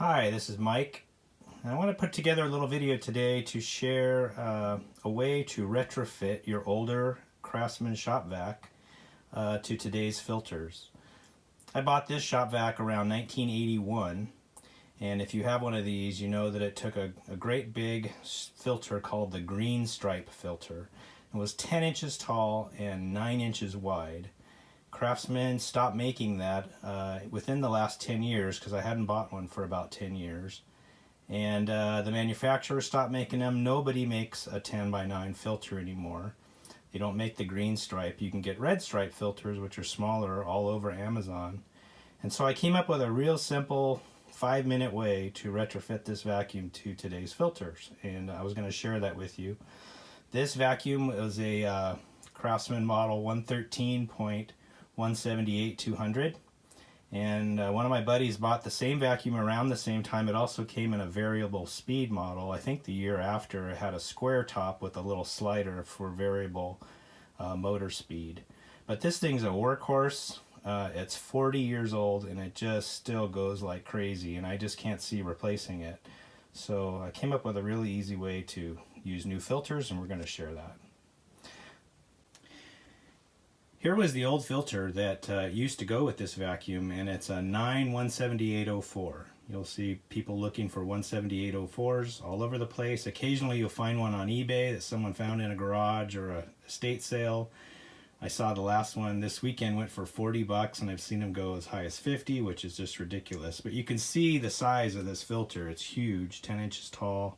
Hi, this is Mike. I want to put together a little video today to share a way to retrofit your older Craftsman Shop Vac to today's filters. I bought this shop vac around 1981, and if you have one of these, you know that it took a great big filter called the green stripe filter. It was 10 inches tall and 9 inches wide. Craftsman stopped making that within the last 10 years because I hadn't bought one for about 10 years. And the manufacturer stopped making them. Nobody makes a 10 by 9 filter anymore. They don't make the green stripe. You can get red stripe filters, which are smaller, all over Amazon. And so I came up with a real simple 5-minute way to retrofit this vacuum to today's filters. And I was going to share that with you. This vacuum is a Craftsman model 113.178-200, and one of my buddies bought the same vacuum around the same time. It also came in a variable speed model. I think the year after, it had a square top with a little slider for variable motor speed. But this thing's a workhorse. It's 40 years old and it just still goes like crazy, and I just can't see replacing it. So I came up with a really easy way to use new filters, and we're going to share that. Here was the old filter that used to go with this vacuum, and it's a 9-17804. You'll see people looking for 17804s all over the place. Occasionally you'll find one on eBay that someone found in a garage or a estate sale. I saw the last one this weekend went for 40 bucks, and I've seen them go as high as 50, which is just ridiculous. But you can see the size of this filter. It's huge, 10 inches tall,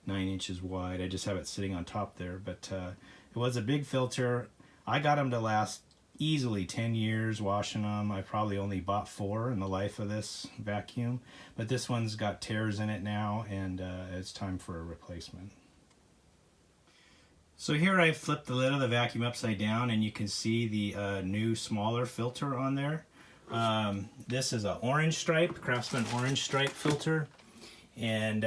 9 inches wide. I just have it sitting on top there, but it was a big filter. I got them to last easily 10 years washing them. I probably only bought 4 in the life of this vacuum, but this one's got tears in it now, and it's time for a replacement. So here I flipped the lid of the vacuum upside down, and you can see the new smaller filter on there. This is an orange stripe, Craftsman orange stripe filter, and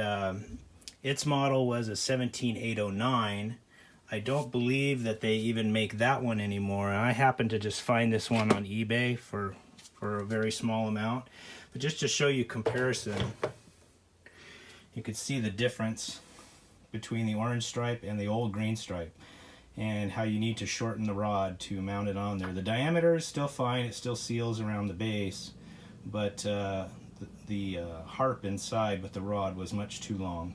its model was a 17809. I don't believe that they even make that one anymore. I happened to just find this one on eBay for a very small amount. But just to show you comparison, you can see the difference between the orange stripe and the old green stripe, and how you need to shorten the rod to mount it on there. The diameter is still fine, it still seals around the base, but the harp inside with the rod was much too long.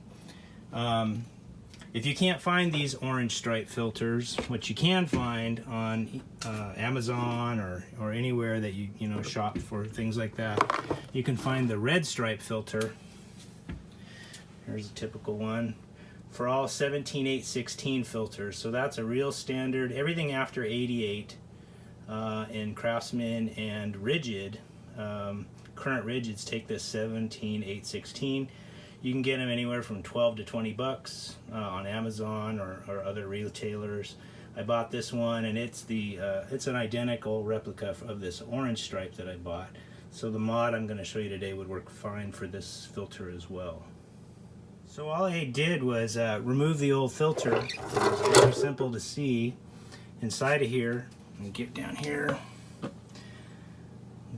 If you can't find these orange stripe filters, which you can find on Amazon or anywhere that you shop for things like that, you can find the red stripe filter. Here's a typical one for all 17816 filters. So that's a real standard. Everything after 88 in Craftsman and Rigid, current Rigids take this 17816. You can get them anywhere from 12 to 20 bucks on Amazon or other retailers. I bought this one, and it's an identical replica of this orange stripe that I bought. So the mod I'm going to show you today would work fine for this filter as well. So all I did was remove the old filter. It's very simple to see inside of here. And get down here.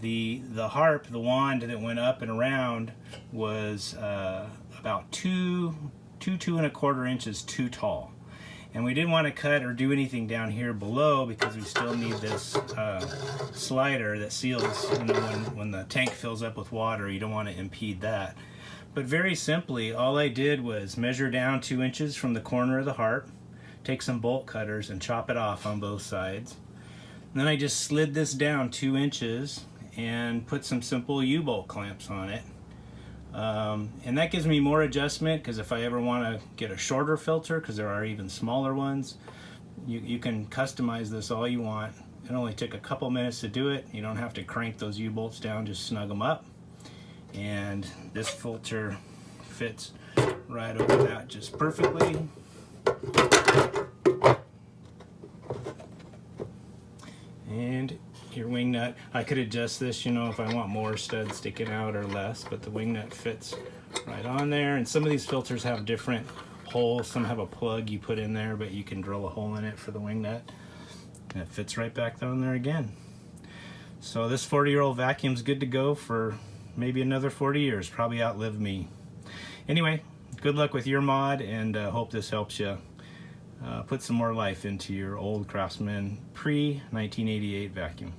The harp, the wand that went up and around, was about 2 1/4 inches too tall, and we didn't want to cut or do anything down here below because we still need this slider that seals. When the tank fills up with water, you don't want to impede that. But very simply, all I did was measure down 2 inches from the corner of the harp, take some bolt cutters and chop it off on both sides. And then I just slid this down 2 inches and put some simple U-bolt clamps on it. And that gives me more adjustment, because if I ever want to get a shorter filter, because there are even smaller ones, you can customize this all you want. It only took a couple minutes to do it. You don't have to crank those U-bolts down, just snug them up. And this filter fits right over that just perfectly. And your wing nut, I could adjust this, if I want more studs sticking out or less, but the wing nut fits right on there. And some of these filters have different holes. Some have a plug you put in there, but you can drill a hole in it for the wing nut, and it fits right back down there again. So this 40-year-old vacuum's good to go for maybe another 40 years, probably outlive me. Anyway, good luck with your mod, and hope this helps you put some more life into your old Craftsman pre-1988 vacuum.